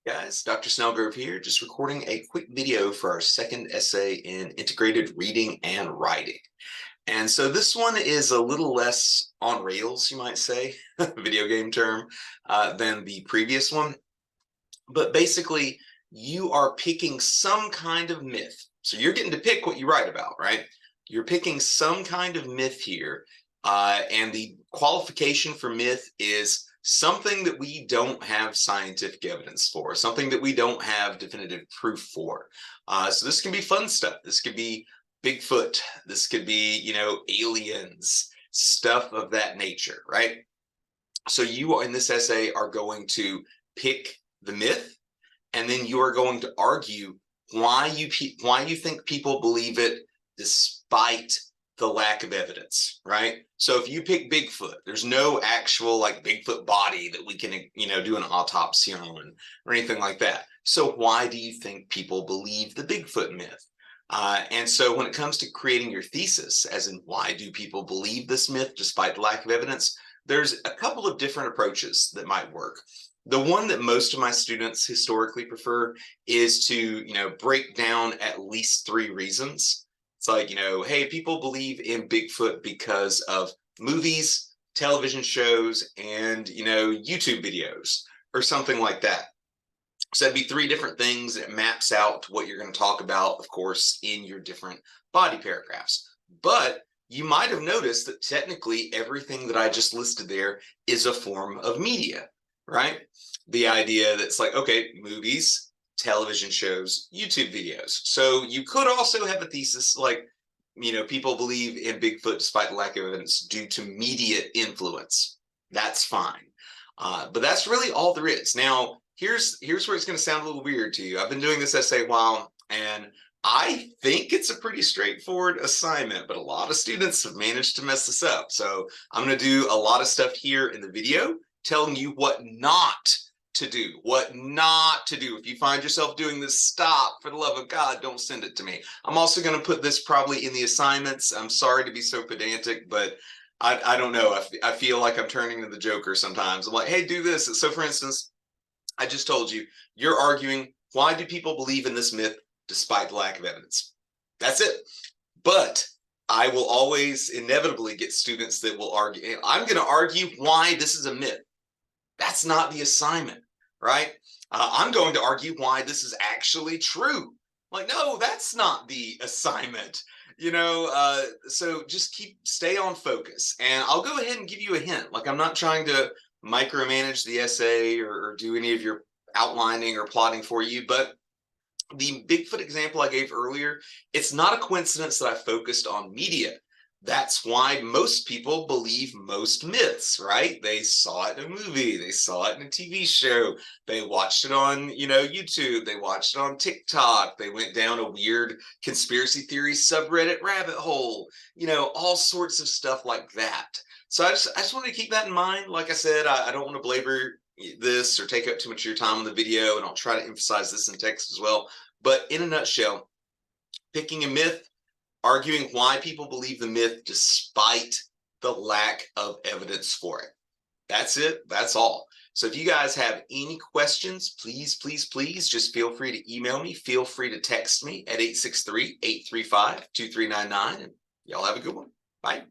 Guys, Dr. Snellgrove here, just recording a quick video for our second essay in integrated reading and writing. And so this one is a little less on rails, you might say, video game term, than the previous one. But basically, you are picking some kind of myth. So you're getting to pick what you write about, right? You're picking some kind of myth here. And the qualification for myth is something that we don't have scientific evidence for, something that we don't have definitive proof for. So this can be fun stuff. This could be Bigfoot. This could be, aliens, stuff of that nature, right? So you in this essay are going to pick the myth, and then you are going to argue why you think people believe it despite the lack of evidence, right? So if you pick Bigfoot, there's no actual like Bigfoot body that we can, do an autopsy on or anything like that. So why do you think people believe the Bigfoot myth? And so when it comes to creating your thesis, as in why do people believe this myth despite the lack of evidence, there's a couple of different approaches that might work. The one that most of my students historically prefer is to, break down at least 3 reasons. It's like, hey, people believe in Bigfoot because of movies, television shows, and, YouTube videos or something like that. So that'd be 3 different things that maps out to what you're going to talk about, of course, in your different body paragraphs. But you might have noticed that technically everything that I just listed there is a form of media, right? The idea that's like, okay, movies, television shows, YouTube videos. So you could also have a thesis like, people believe in Bigfoot despite the lack of evidence due to media influence. That's fine. But that's really all there is. Now, here's where it's going to sound a little weird to you. I've been doing this essay a while, and I think it's a pretty straightforward assignment, but a lot of students have managed to mess this up. So I'm going to do a lot of stuff here in the video telling you what not to do, what not to do. If you find yourself doing this, stop. For the love of God, don't send it to me. I'm also going to put this probably in the assignments. I'm sorry to be so pedantic, but I don't know. I feel like I'm turning to the Joker sometimes. I'm like, hey, do this. So for instance, I just told you, you're arguing, why do people believe in this myth despite the lack of evidence? That's it. But I will always inevitably get students that will argue. I'm going to argue why this is a myth. That's not the assignment, right? I'm going to argue why this is actually true. Like, no, that's not the assignment. So just stay on focus. And I'll go ahead and give you a hint. Like, I'm not trying to micromanage the essay or do any of your outlining or plotting for you, but the Bigfoot example I gave earlier, it's not a coincidence that I focused on media. That's why most people believe most myths, right? They saw it in a movie, they saw it in a TV show, they watched it on, YouTube, they watched it on TikTok, they went down a weird conspiracy theory subreddit rabbit hole, all sorts of stuff like that. So I just wanted to keep that in mind. Like I said, I don't want to belabor this or take up too much of your time on the video, and I'll try to emphasize this in text as well. But in a nutshell, picking a myth, arguing why people believe the myth despite the lack of evidence for it. That's it. That's all. So if you guys have any questions, please, please, please just feel free to email me. Feel free to text me at 863-835-2399. And y'all have a good one. Bye.